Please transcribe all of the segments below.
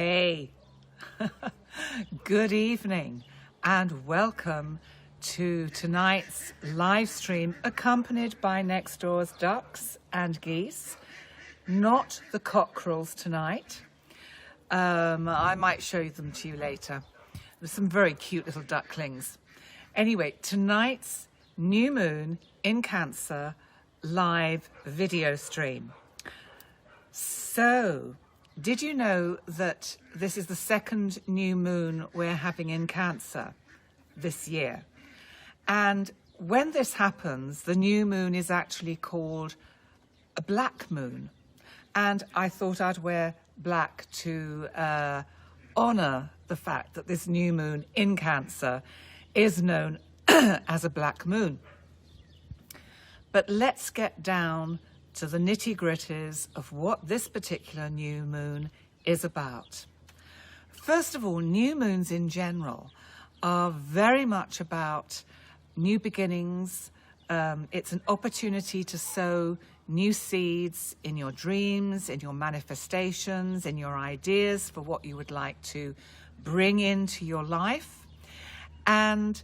Hey, good evening and welcome to tonight's live stream accompanied by next door's ducks and geese, not the cockerels tonight. I might show them to you later. There's some very cute little ducklings. Anyway, tonight's new moon in Cancer live video stream. So, did you know that this is the second new moon we're having in Cancer this year? And when this happens, the new moon is actually called a black moon. And I thought I'd wear black to honor the fact that this new moon in Cancer is known as a black moon. But let's get down to the nitty-gritties of what this particular new moon is about. First of all, new moons in general are very much about new beginnings. It's an opportunity to sow new seeds in your dreams, in your manifestations, in your ideas for what you would like to bring into your life. And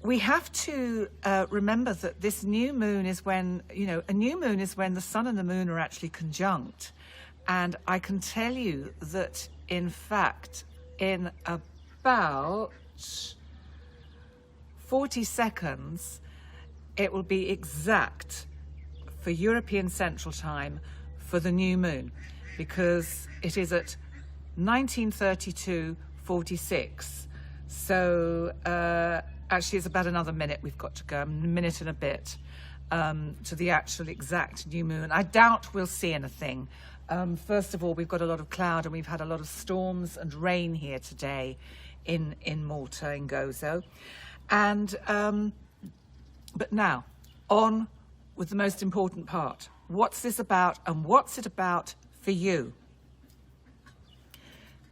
we have to remember that this new moon is when, a new moon is when the sun and the moon are actually conjunct. And I can tell you that, in fact, in about 40 seconds, it will be exact for European Central Time for the new moon, because it is at 19:32:46. So, actually, it's about another minute we've got to go, a minute and a bit, to the actual exact new moon. I doubt we'll see anything. First of all, we've got a lot of cloud and we've had a lot of storms and rain here today in Malta, in Gozo. And, but now, on with the most important part. What's this about and what's it about for you?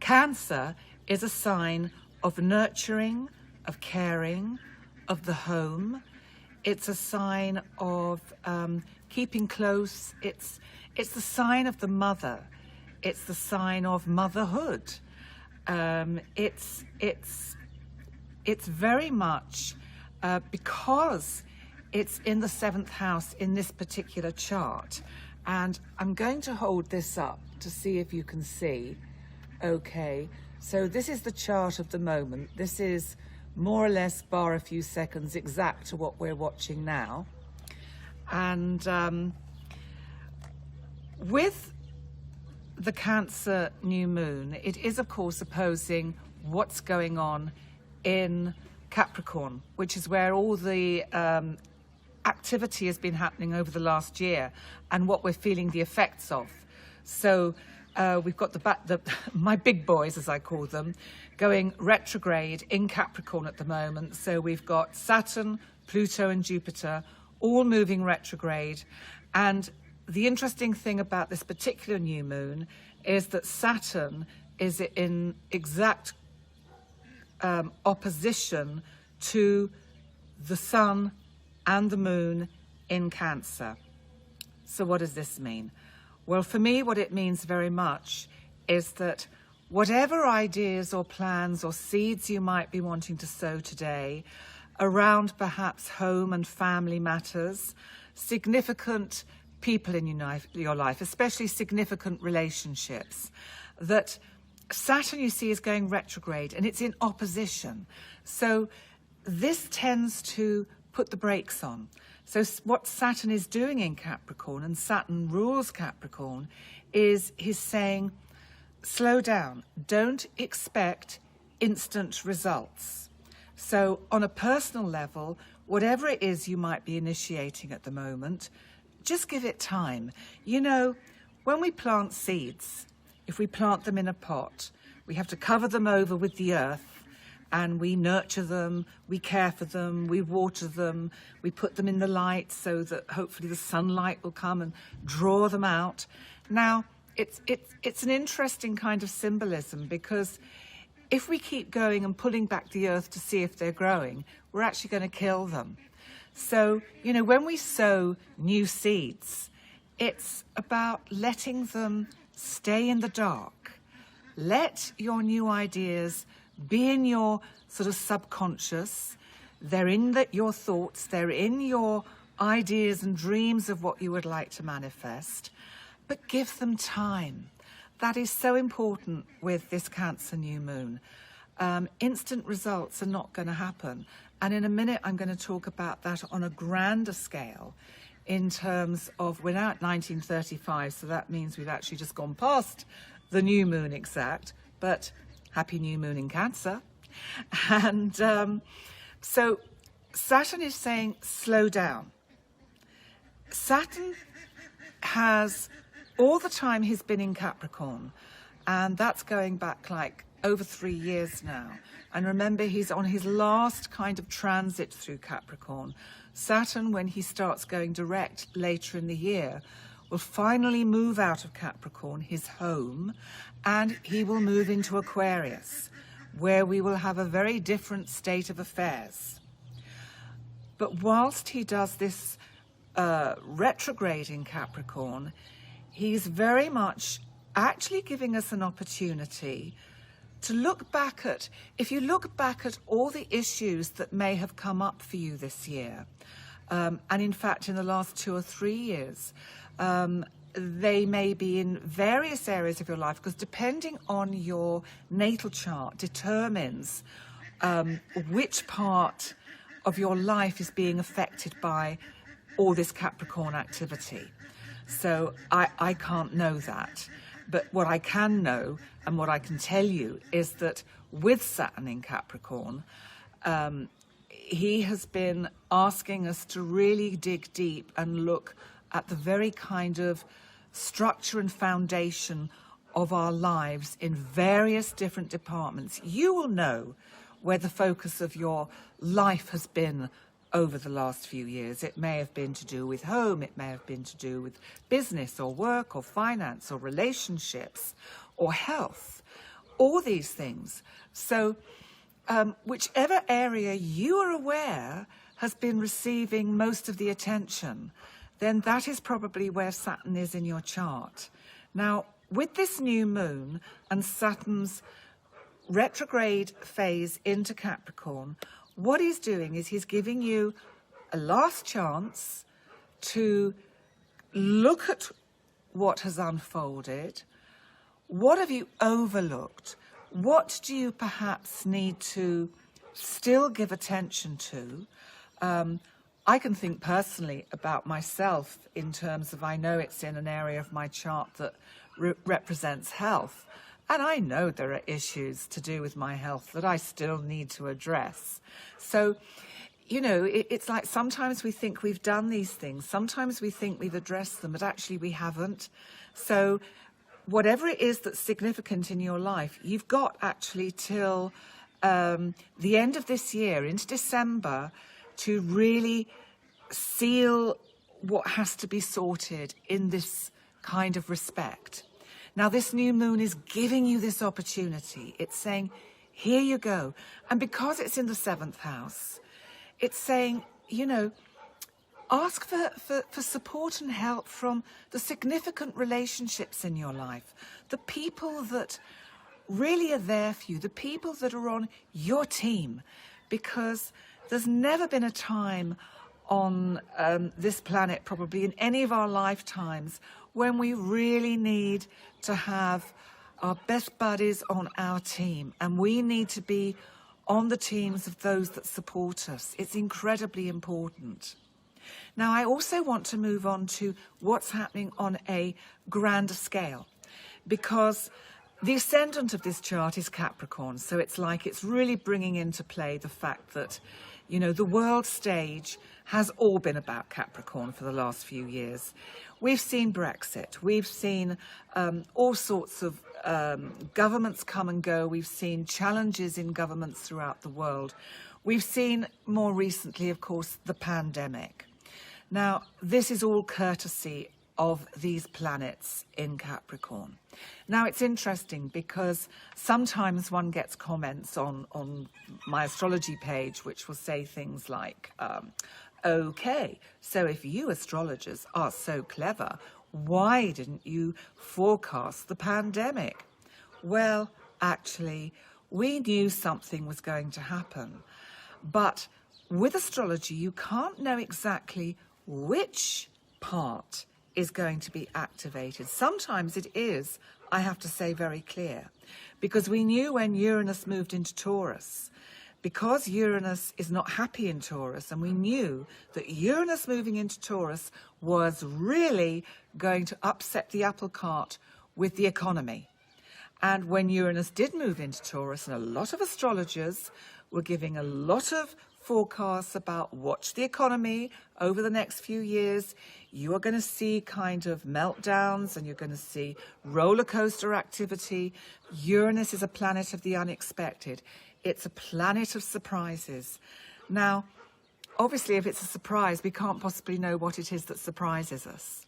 Cancer is a sign of nurturing, of caring, of the home. It's a sign of keeping close. It's the sign of the mother. It's the sign of motherhood. It's very much because it's in the 7th house in this particular chart. And I'm going to hold this up to see if you can see. Okay, so this is the chart of the moment. This is more or less, bar a few seconds, exact to what we're watching now. And with the Cancer new moon, it is, of course, opposing what's going on in Capricorn, which is where all the activity has been happening over the last year and what we're feeling the effects of. So we've got my big boys, as I call them, going retrograde in Capricorn at the moment. So we've got Saturn, Pluto and Jupiter all moving retrograde. And the interesting thing about this particular new moon is that Saturn is in exact opposition to the sun and the moon in Cancer. So what does this mean? Well, for me, what it means very much is that whatever ideas or plans or seeds you might be wanting to sow today around perhaps home and family matters, significant people in your life, especially significant relationships, that Saturn, you see, is going retrograde and it's in opposition. So this tends to put the brakes on. So what Saturn is doing in Capricorn, and Saturn rules Capricorn, is he's saying, slow down, don't expect instant results. So on a personal level, whatever it is you might be initiating at the moment, just give it time. You know, when we plant seeds, if we plant them in a pot, we have to cover them over with the earth, and we nurture them, we care for them, we water them, we put them in the light so that hopefully the sunlight will come and draw them out. Now, it's an interesting kind of symbolism, because if we keep going and pulling back the earth to see if they're growing, we're actually going to kill them. So, you know, when we sow new seeds, it's about letting them stay in the dark, let your new ideas be in your sort of subconscious. They're in your thoughts, they're in your ideas and dreams of what you would like to manifest, but give them time. That is so important with this Cancer new moon. Instant results are not going to happen. And in a minute, I'm going to talk about that on a grander scale in terms of, we're now at 1935, so that means we've actually just gone past the new moon exact, but happy new moon in Cancer. And so Saturn is saying, slow down. Saturn has, all the time he's been in Capricorn, and that's going back like over 3 years now. And remember, he's on his last kind of transit through Capricorn. Saturn, when he starts going direct later in the year, will finally move out of Capricorn, his home, and he will move into Aquarius, where we will have a very different state of affairs. But whilst he does this retrograde in Capricorn, he's very much actually giving us an opportunity to look back at, if you look back at all the issues that may have come up for you this year, and in fact in the last 2 or 3 years, they may be in various areas of your life, because depending on your natal chart determines which part of your life is being affected by all this Capricorn activity. So I can't know that. But what I can know and what I can tell you is that with Saturn in Capricorn, he has been asking us to really dig deep and look at the very kind of structure and foundation of our lives in various different departments. You will know where the focus of your life has been over the last few years. It may have been to do with home, it may have been to do with business or work or finance or relationships or health, all these things. So whichever area you are aware has been receiving most of the attention, then that is probably where Saturn is in your chart. Now, with this new moon and Saturn's retrograde phase into Capricorn, what he's doing is he's giving you a last chance to look at what has unfolded. What have you overlooked? What do you perhaps need to still give attention to? I can think personally about myself in terms of, I know it's in an area of my chart that represents health. And I know there are issues to do with my health that I still need to address. So, you know, it's like sometimes we think we've done these things. Sometimes we think we've addressed them, but actually we haven't. So whatever it is that's significant in your life, you've got actually till the end of this year, into December, to really seal what has to be sorted in this kind of respect. Now, this new moon is giving you this opportunity. It's saying, here you go. And because it's in the 7th house, it's saying, you know, ask for support and help from the significant relationships in your life, the people that really are there for you, the people that are on your team, because there's never been a time on this planet, probably in any of our lifetimes, when we really need to have our best buddies on our team, and we need to be on the teams of those that support us. It's incredibly important. Now, I also want to move on to what's happening on a grander scale, because the ascendant of this chart is Capricorn, so it's like it's really bringing into play the fact that, you know, the world stage has all been about Capricorn for the last few years. We've seen Brexit. We've seen all sorts of governments come and go. We've seen challenges in governments throughout the world. We've seen more recently, of course, the pandemic. Now, this is all courtesy of these planets in Capricorn. Now, it's interesting because sometimes one gets comments on my astrology page which will say things like, okay, so if you astrologers are so clever, why didn't you forecast the pandemic? Well, actually, we knew something was going to happen. But with astrology, you can't know exactly which part is going to be activated. Sometimes it is, I have to say, very clear, because we knew when Uranus moved into Taurus, because Uranus is not happy in Taurus, and we knew that Uranus moving into Taurus was really going to upset the apple cart with the economy. And when Uranus did move into Taurus, and a lot of astrologers were giving a lot of forecasts about watch the economy over the next few years, you are going to see kind of meltdowns and you're going to see roller coaster activity. Uranus is a planet of the unexpected. It's a planet of surprises. Now, obviously, if it's a surprise, we can't possibly know what it is that surprises us.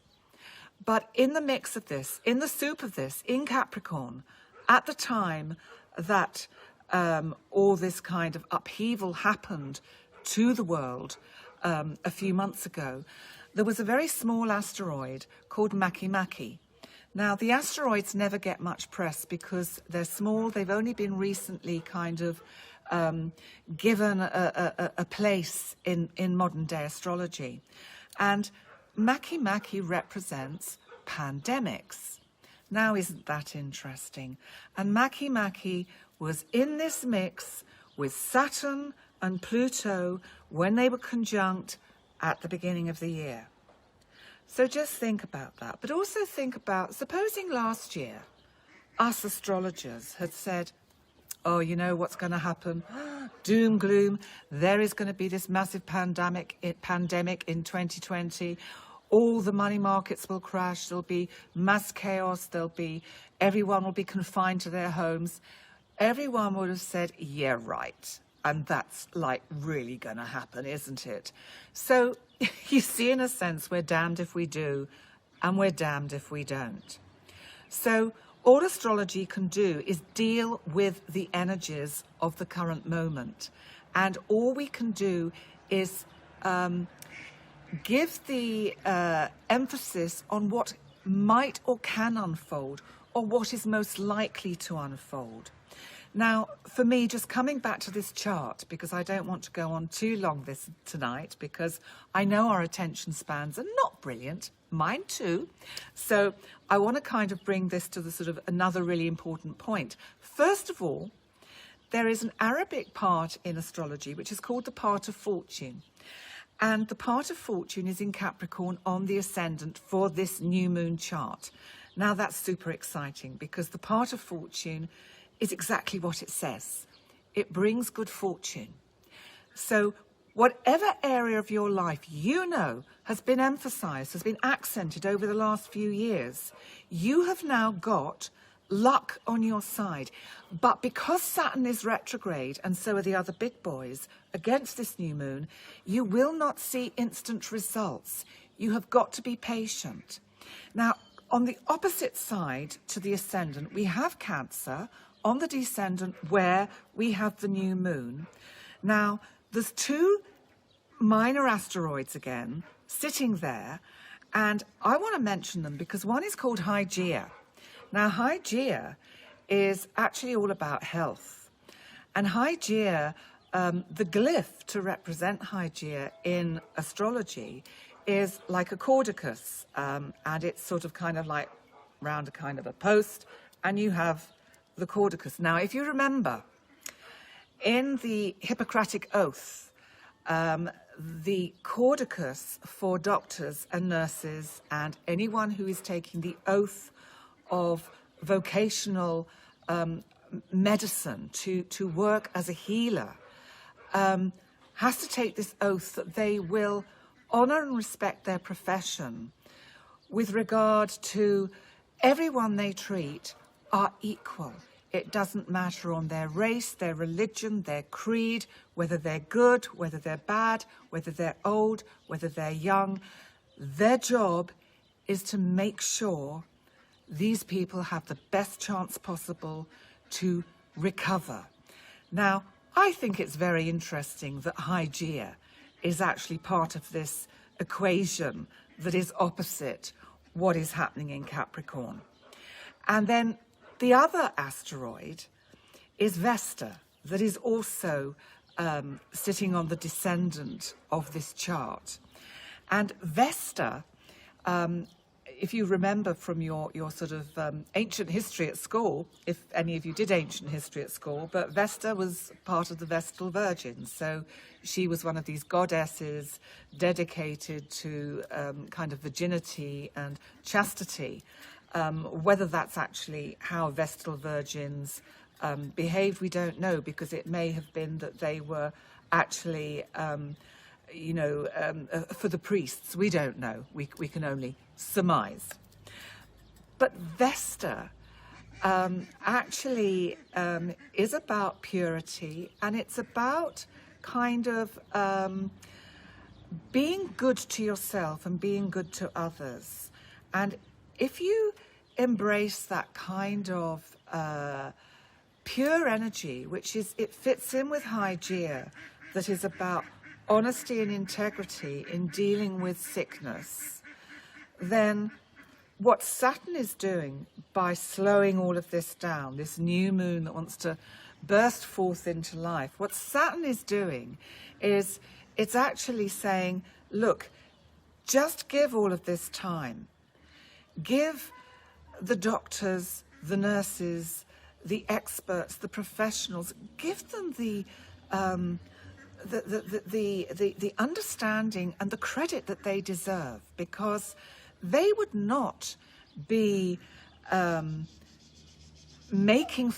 But in the mix of this, in the soup of this, in Capricorn, at the time that all this kind of upheaval happened to the world a few months ago, there was a very small asteroid called Makemake. Now, the asteroids never get much press because they're small. They've only been recently kind of given a place in modern day astrology. And Makemake represents pandemics. Now, isn't that interesting? And Makemake was in this mix with Saturn and Pluto when they were conjunct at the beginning of the year. So just think about that. But also think about, supposing last year, us astrologers had said, oh, you know what's going to happen? Doom, gloom. There is going to be this massive pandemic in 2020. All the money markets will crash. There'll be mass chaos. Everyone will be confined to their homes. Everyone would have said, yeah, right. And that's like really going to happen, isn't it? So you see, in a sense, we're damned if we do, and we're damned if we don't. So all astrology can do is deal with the energies of the current moment. And all we can do is give the emphasis on what might or can unfold, or what is most likely to unfold. Now, for me, just coming back to this chart, because I don't want to go on too long tonight, because I know our attention spans are not brilliant, mine too. So I want to kind of bring this to the sort of another really important point. First of all, there is an Arabic part in astrology, which is called the part of fortune. And the part of fortune is in Capricorn on the ascendant for this new moon chart. Now, that's super exciting because the part of fortune is exactly what it says. It brings good fortune. So whatever area of your life you know has been emphasized, has been accented over the last few years, you have now got luck on your side. But because Saturn is retrograde, and so are the other big boys, against this new moon, you will not see instant results. You have got to be patient. Now, on the opposite side to the ascendant, we have Cancer. On the descendant, where we have the new moon. Now, there's two minor asteroids again sitting there, and I want to mention them because one is called Hygeia. Now, Hygeia is actually all about health. And Hygeia, the glyph to represent Hygeia in astrology is like a caudicus, and it's sort of kind of like round a kind of a post, and you have the caudicus. Now, if you remember, in the Hippocratic Oath, the caudicus for doctors and nurses and anyone who is taking the oath of vocational medicine to work as a healer has to take this oath that they will honour and respect their profession with regard to everyone they treat are equal. It doesn't matter on their race, their religion, their creed, whether they're good, whether they're bad, whether they're old, whether they're young. Their job is to make sure these people have the best chance possible to recover. Now, I think it's very interesting that Hygeia is actually part of this equation that is opposite what is happening in Capricorn. And then The other asteroid is Vesta, that is also sitting on the descendant of this chart. And Vesta, if you remember from your sort of ancient history at school, if any of you did ancient history at school, but Vesta was part of the Vestal Virgins. So she was one of these goddesses dedicated to kind of virginity and chastity. Whether that's actually how Vestal Virgins behaved, we don't know, because it may have been that they were actually, for the priests. We don't know. We can only surmise. But Vesta actually is about purity, and it's about kind of being good to yourself and being good to others. And if you embrace that kind of pure energy, which is, it fits in with Hygeia, that is about honesty and integrity in dealing with sickness, then what Saturn is doing by slowing all of this down, this new moon that wants to burst forth into life, what Saturn is doing is it's actually saying, look, just give all of this time. Give the doctors, the nurses, the experts, the professionals, give them the understanding and the credit that they deserve, because they would not be making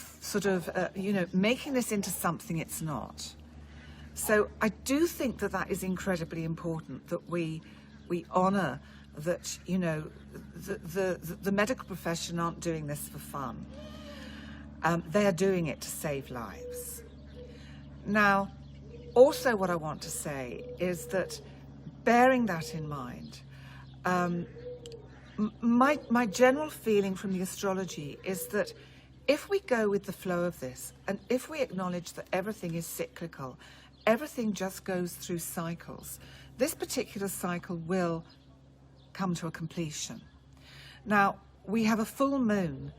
this into something it's not. So I do think that that is incredibly important, that we honour that, the medical profession aren't doing this for fun. They are doing it to save lives. Now, also what I want to say is that, bearing that in mind, my general feeling from the astrology is that if we go with the flow of this, and if we acknowledge that everything is cyclical, everything just goes through cycles, this particular cycle will come to a completion. Now, we have a full moon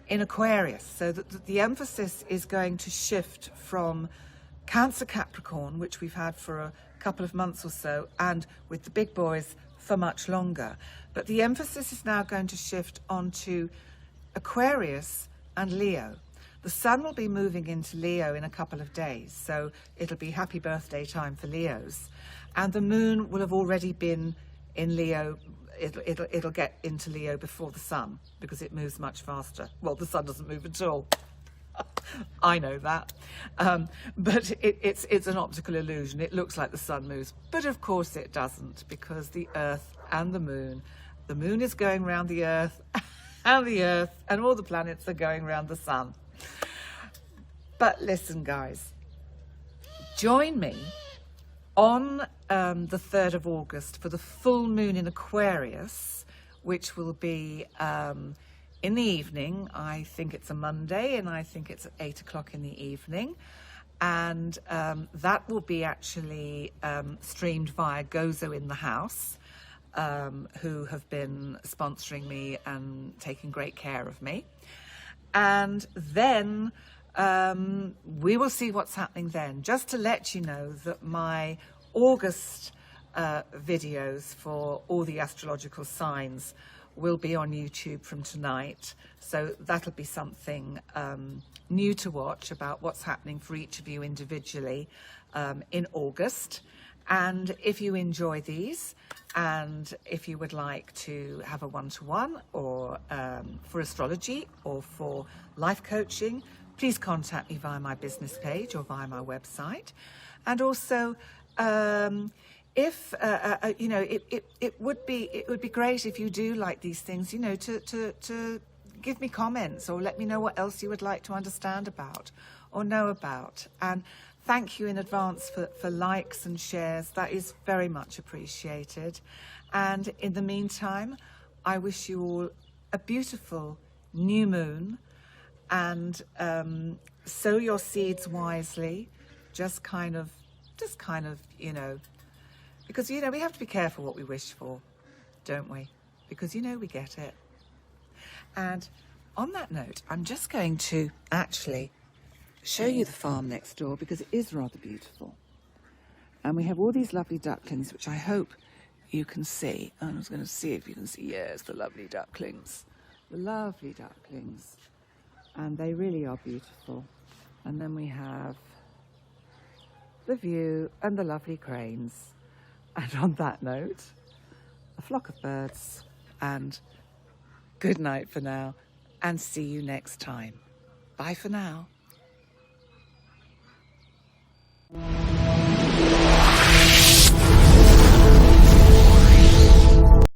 in Aquarius, so that the emphasis is going to shift from Cancer Capricorn, which we've had for a couple of months or so, and with the big boys for much longer. But the emphasis is now going to shift onto Aquarius and Leo. The sun will be moving into Leo in a couple of days, so it'll be happy birthday time for Leos. And the moon will have already been in Leo. It'll get into Leo before the sun, because it moves much faster. Well, the sun doesn't move at all. I know that. But it's an optical illusion. It looks like the sun moves, but of course it doesn't, because the Earth and the moon is going around the Earth, and the Earth and all the planets are going around the sun. But listen, guys, join me on the 3rd of August for the full moon in Aquarius, which will be in the evening. I think it's a Monday, and I think it's at 8 o'clock in the evening. And that will be actually streamed via Gozo in the House, who have been sponsoring me and taking great care of me. And then we will see what's happening then. Just to let you know that my August videos for all the astrological signs will be on YouTube from tonight. So that'll be something new to watch about what's happening for each of you individually in August. And if you enjoy these, and if you would like to have a one-to-one, or for astrology or for life coaching, please contact me via my business page or via my website. And also, if it would be great if you do like these things, to give me comments, or let me know what else you would like to understand about or know about. And thank you in advance for likes and shares. That is very much appreciated. And in the meantime, I wish you all a beautiful new moon, and sow your seeds wisely. Just kind of, because, we have to be careful what we wish for, don't we? Because, we get it. And on that note, I'm just going to actually show you the farm next door because it is rather beautiful. And we have all these lovely ducklings, which I hope you can see. I was going to see if you can see. Yes, the lovely ducklings. The lovely ducklings. And they really are beautiful. And then we have the view and the lovely cranes. And on that note, a flock of birds. And good night for now. And see you next time. Bye for now.